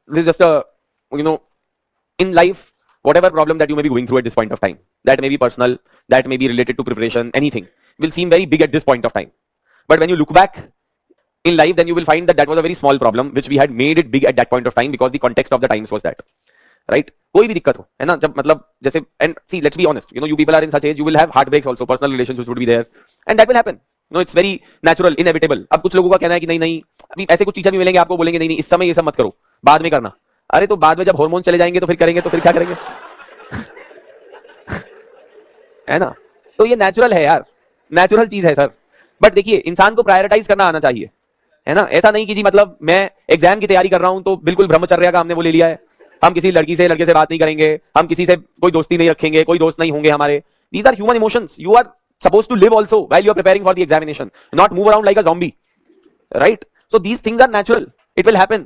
this is just a, you know, in life, whatever problem that you may be going through at this point of time, that may be personal, that may be related to preparation, anything will seem very big at this point of time. But when you look back in life, then you will find that that was a very small problem which we had made it big at that point of time because the context of the times was that, right? कोई भी दिक्कत हो, है ना, जब मतलब जैसे, and see, let's be honest, you know, you people are in such age, you will have heartbreaks also, personal relationships would be there, and that will happen. No, it's very natural, inevitable. अब कुछ लोगों का कहना है कि नहीं नहीं, अभी ऐसे कुछ टीचर भी मिलेंगे आपको, बोलेंगे नहीं नहीं इस समय ये सब मत करो, बाद में करना. अरे तो बाद में जब हार्मोन चले जाएंगे तो फिर करेंगे, तो फिर क्या करेंगे? है ना? तो ये नेचुरल है यार, नेचुरल चीज है सर. बट देखिए, इंसान को प्रायोरिटाइज करना आना चाहिए, है ना? ऐसा नहीं कि जी मतलब मैं एग्जाम की तैयारी कर रहा हूं तो बिल्कुल ब्रह्मचर्य का हमने वो ले लिया है, हम किसी लड़के से बात नहीं करेंगे, हम किसी से कोई दोस्ती नहीं रखेंगे, कोई दोस्त नहीं होंगे हमारे. These are human emotions. You are supposed to live also while you are preparing for the examination, not move around like a zombie, right? So these things are natural, it will happen.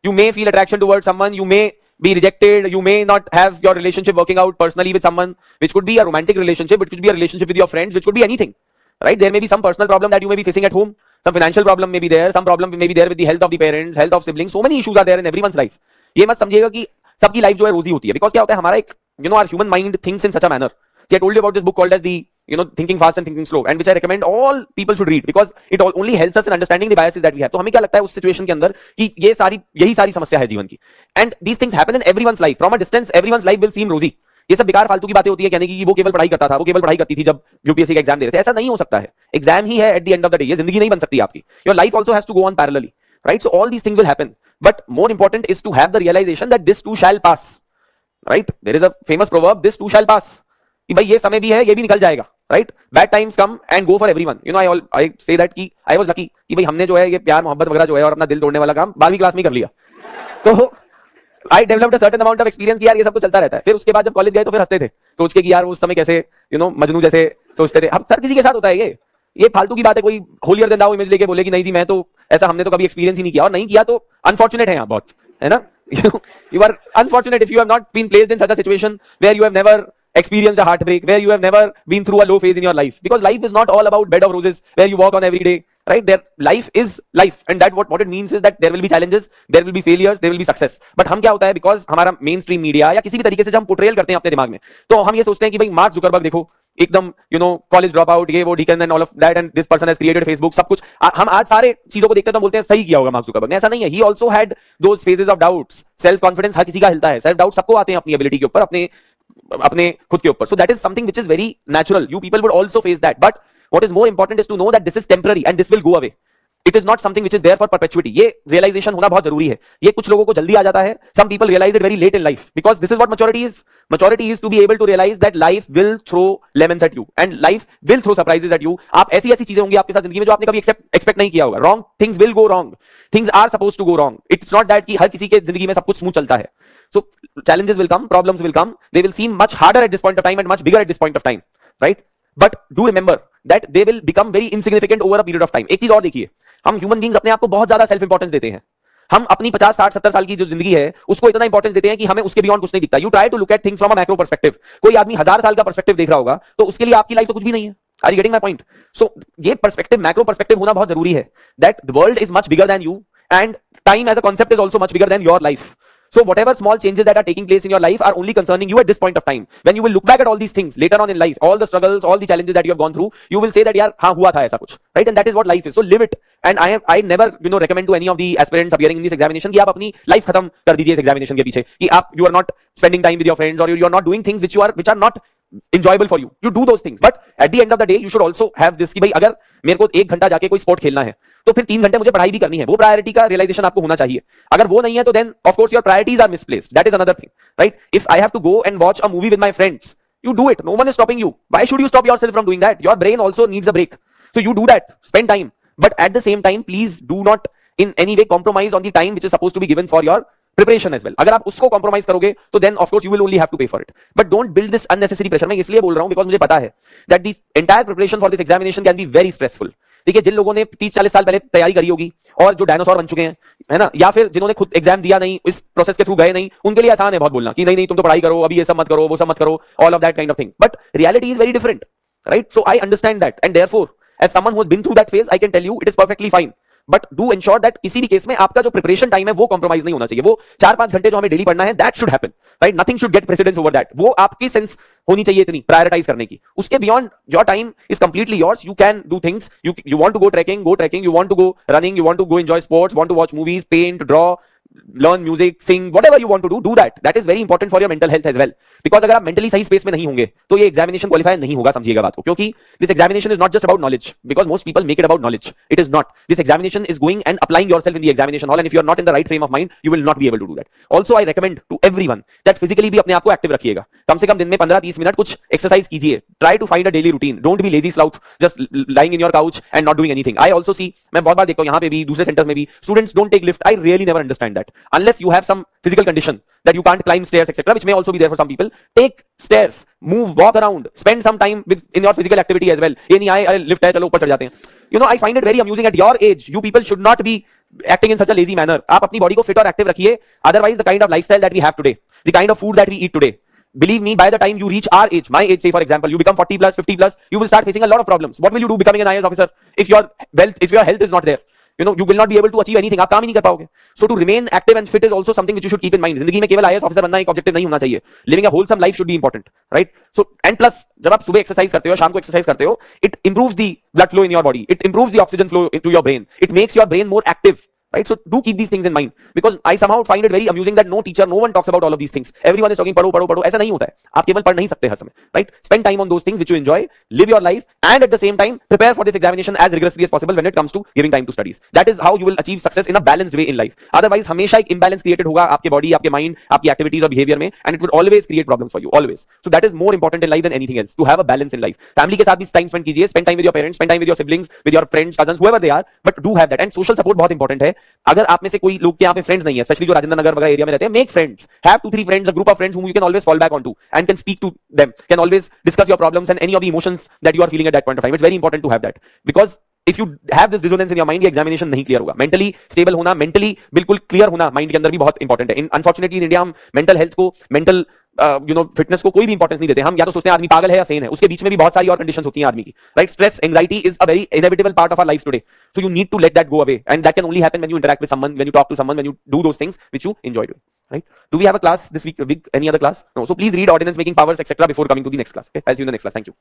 You may feel attraction towards someone, you may be rejected, you may not have your relationship working out personally with someone, which could be a romantic relationship, it could be a relationship with your friends, which could be anything, right? There may be some personal problem that you may be facing at home, some financial problem may be there, some problem may be there with the health of the parents, health of siblings. So many issues are there in everyone's life. ये मत समझिएगा कि सबकी life जो है रोजी होती है, because क्या होता है, हमारा एक, you know, our human mind thinks in such a manner. See, I told you about this book called as the, you know, Thinking Fast and Thinking Slow, and which I recommend all people should read because it only helps us in understanding the biases that we have. तो हमें क्या लगता है उस situation के अंदर कि यही सारी समस्या है जीवन की, and these things happen in everyone's life. From a distance, everyone's life will seem rosy. ये सब बेकार फालतू की बातें होती है कहने की, वो केवल पढ़ाई करता था, वो केवल पढ़ाई करती थी जब यूपीएससी का एग्जाम दे रहे थे. ऐसा नहीं हो सकता है. एग्जाम ही है at the end of the day. ये जिंदगी नहीं बन सकती आपकी. Your life also has to go on parallelly, right? So all these things will happen, but more important is to have the realisation that this too shall pass, right? There is a famous proverb, this too shall pass, कि भाई ये समय भी है, ये भी निकल जाएगा, right? Bad times come and go for everyone. You know, I say that कि आई वाज लकी कि भाई हमने जो है ये प्यार मोहब्बत वगैरह जो है और अपना दिल तोड़ने वाला काम 12वीं क्लास में कर लिया. तो I developed a certain amount of experience कि यार ये सब तो चलता रहता है. फिर उसके बाद जब कॉलेज गए तो फिर हंसते थे सोच के कि यार उस समय कैसे, यू नो, मजनू जैसे सोचते थे. अब सर किसी के साथ होता है ये फालतू की बात है. कोई होलियर देन दाउ इमेज लेके बोले कि नहीं जी मैं तो ऐसा, हमने तो कभी एक्सपीरियंस ही नहीं किया, और नहीं किया तो अनफॉर्चुनेट है यहाँ बहुत, है ना? You are unfortunate if you have not been placed in such a situation where you have never experienced a heartbreak, where you have never been through a low phase in your life, because life is not all about bed of roses where you walk on every day, right? There, life is life, and that what it means is that there will be challenges, there will be failures, there will be success. But हम क्या होता है, because हमारा main stream media या किसी भी तरीके से जब हम पोर्ट्रेल करते हैं अपने दिमाग में, तो हम ये सोचते हैं कि भाई मार्क जुकरबर्ग देखो एकदम, you know, college drop out, ये वो deacon and all of that, and this person has created Facebook, सब कुछ. हम आज सारे चीजों को देखते हैं तो बोलते हैं सही किया होगा मार्क जुकरबर्ग ने. ऐसा नहीं है. He also had those phases of doubts. Self confidence हर किसी का हिलता है, सेल्फ डाउट सबको आते हैं अपनी एबिलिटी के ऊपर, अपने खुद के ऊपर. So that is something which is very natural. You people would also face that, but what is more important is to know that this is temporary and this will go away. It is not something which is there for perpetuity. ये realization होना बहुत जरूरी है. ये कुछ लोगों को जल्दी आ जाता है. Some people realize it very late in life, because this is what maturity is. Maturity is to be able to realize that life will throw lemons at you and life will throw surprises at you. आप ऐसी चीजें होंगी आपके साथ जिंदगी में जो आपने कभी एक्सपेक्ट नहीं किया होगा. Wrong things will go wrong. Things are supposed to go wrong. It's not that कि हर किसी के जिंदगी में सब कुछ स्मूथ चलता है. So challenges will come, problems will come. They will seem much harder at this point of time and much bigger at this point of time, right? But do remember that they will become very insignificant over a period of time. एक चीज और देखिए, हम human beings अपने आप को बहुत ज्यादा सेल्फ इंपॉर्टेंस देते हैं. हम अपनी 50, 60, 70 साल की जो जिंदगी है उसको इतना इंपॉर्टेंस देते हैं कि हमें उसके बियॉन्ड कुछ नहीं दिखता. You try to look at things from a macro perspective. कोई आदमी 1000 साल का पर्सपेक्टिव देख रहा होगा तो उसके लिए आपकी लाइफ तो कुछ भी नहीं है. Are you getting my point? So ये पर्सपेक्टिव, मैक्रो पर्सपेक्टिव होना बहुत जरूरी है. That the world is much bigger than you and time as a concept is also much bigger than your life. So whatever small changes that are taking place in your life are only concerning you at this point of time. When you will look back at all these things later on in life, all the struggles, all the challenges that you have gone through, you will say that yaar हाँ हुआ था ऐसा कुछ, right? And that is what life is. So live it. And I never, you know, recommend to any of the aspirants appearing in this examination कि आप अपनी life खत्म कर दीजिए इस examination के पीछे, कि आप you are not spending time with your friends or you are not doing things which are not enjoyable for you. You do those things, but at the end of the day you should also have this कि भाई अगर मेरे को 1 घंटा जाके कोई sport खेलना है तो फिर 3 घंटे मुझे पढ़ाई भी करनी है. वो प्रायोरिटी का रियलाइजेशन आपको होना चाहिए. अगर वो नहीं है तो then of course your priorities are misplaced. That is another thing, right? If I have to go and watch a movie with my friends, you do it. No one is stopping you. Why should you stop yourself from doing that? Your brain also needs a break. So you do that. Spend time. But at the same time, please do not in any way compromise on the time which is supposed to be given for your preparation as well. अगर आप उसको compromise करोगे तो then of course you will only have to pay for it. But don't build this unnecessary pressure. मैं इसलिए बोल रहा हूं because मुझे पता है that the entire preparation for this examination can be very stressful. देखिए, जिन लोगों ने 30-40 साल पहले तैयारी करी होगी और जो डायनासोर बन चुके हैं, है ना, या फिर जिन्होंने खुद एग्जाम दिया नहीं, इस प्रोसेस के थ्रू गए नहीं, उनके लिए आसान है बहुत बोलना कि नहीं नहीं तुम तो पढ़ाई करो, अभी ये सब मत करो, वो सब मत करो, all of that kind of thing. But reality is very different, right? So I understand that, and therefore as someone who has been through that phase, I can tell you it is perfectly fine. But do ensure that किसी भी case में आपका जो preparation time है वो compromise नहीं होना चाहिए। वो 4-5 घंटे जो हमें डेली पढ़ना है, that should happen, right? Nothing should get precedence over that. वो आपकी सेंस होनी चाहिए इतनी प्रायोरिटाइज करने की। उसके beyond your time is completely yours. You can do things, you want to go trekking, you want to go running, you want to go enjoy sports, want to watch movies, paint, draw, learn music, sing, whatever you want to do that. That is very important for your mental health as well. Because अगर आप mentally सही space में नहीं होंगे तो ये examination qualify नहीं होगा, समझिएगा बात को। क्योंकि this examination is not just about knowledge, because most people make it about knowledge. It is not. This examination is going and applying yourself in the examination hall, and if you are not in the right frame of mind, you will not be able to do that. Also, I recommend to everyone that physically भी अपने आप को active रखिएगा। कम से कम दिन में 15-30 minute कुछ exercise कीजिए। Try to find a daily routine. Don't be lazy sloth, just lying in your couch and not doing anything. I also see, मैं बहुत बार देखता हूँ यहाँ पे भी, दूसरे सेंटर्स में भी, students don't take lift. I really never understand that. Unless you have some physical condition that you can't climb stairs, etc., which may also be there for some people. Take stairs, move, walk around, spend some time in your physical activity as well. ये नहीं आए अरे lift है चलो ऊपर चढ़ जाते हैं। You know, I find it very amusing at your age. You people should not be acting in such a lazy manner. आप अपनी बॉडी को फिट और एक्टिव रखिए। Otherwise, the kind of lifestyle that we have today, the kind of food that we eat today, believe me, by the time you reach our age, my age, say for example, you become 40 plus, 50 plus, you will start facing a lot of problems. What will you do becoming an IAS officer if your health is not there? You know, you will not be able to achieve anything. आप काम ही नहीं कर पाओगे. So to remain active and fit is also something which you should keep in mind. जिंदगी में केवल IAS officer बनना एक ऑब्जेक्टिव नहीं होना चाहिए. Living a wholesome life should be important, right? So and plus, जब आप सुबह एक्सरसाइज करते हो, शाम को एक्सरसाइज करते हो, it improves the blood flow in your body. It improves the oxygen flow into your brain. It makes your brain more active. Right? So do keep these things in mind, because I somehow find it very amusing that no teacher, no one talks about all of these things. Everyone is talking पढ़ो पढ़ो पढ़ो, ऐसा नहीं होता है। आप केवल पढ़ नहीं सकते हर समय, right? Spend time on those things which you enjoy, live your life, and at the same time prepare for this examination as rigorously as possible when it comes to giving time to studies. That is how you will achieve success in a balanced way in life. Otherwise हमेशा एक imbalance created होगा आपके body, आपके mind, आपकी activities और behavior में, and it would always create problems for you, always. So that is more important in life than anything else, to have a balance in life. Family के साथ भी time spend कीजिए, spend time with your parents, spend time with your siblings, with your friends, cousins, whoever they are, but do have that. And social support बहुत important है। अगर आप में से कोई लोग के यहाँ पे फ्रेंड्स नहीं है, स्पेशली जो राजेंद्र नगर वगैरह एरिया में रहते हैं, make friends, have 2-3 friends, a group of friends whom you can always fall back onto and can speak to them, can always discuss your problems and any of the emotions that you are feeling at that point of time. It's very important to have that, because if you have this dissonance in your mind, ये examination नहीं clear होगा। Mentally stable होना, mentally बिल्कुल clear होना mind के अंदर भी बहुत इंपॉर्टेंट है। अनफॉर्चुनेटली इन इंडिया हम मेंटल हेल्थ को, मेंटल फिटनेस को कोई भी इंपॉर्टेंस नहीं देते। हम या तो सोचते हैं आदमी पागल है या सेन है, उसके बीच में भी बहुत सारी और कंडीशंस होती हैं आदमी की, right? Stress, anxiety is a very inevitable part of our life today, so you need to let that go away, and that can only happen when you interact with someone, when you talk to someone, when you do those things which you enjoy doing, right? Do we have a class this week? Any other class? No. So please read ordinance making powers, etc. before coming to the next class. Okay, I'll see you in the next class. Thank you.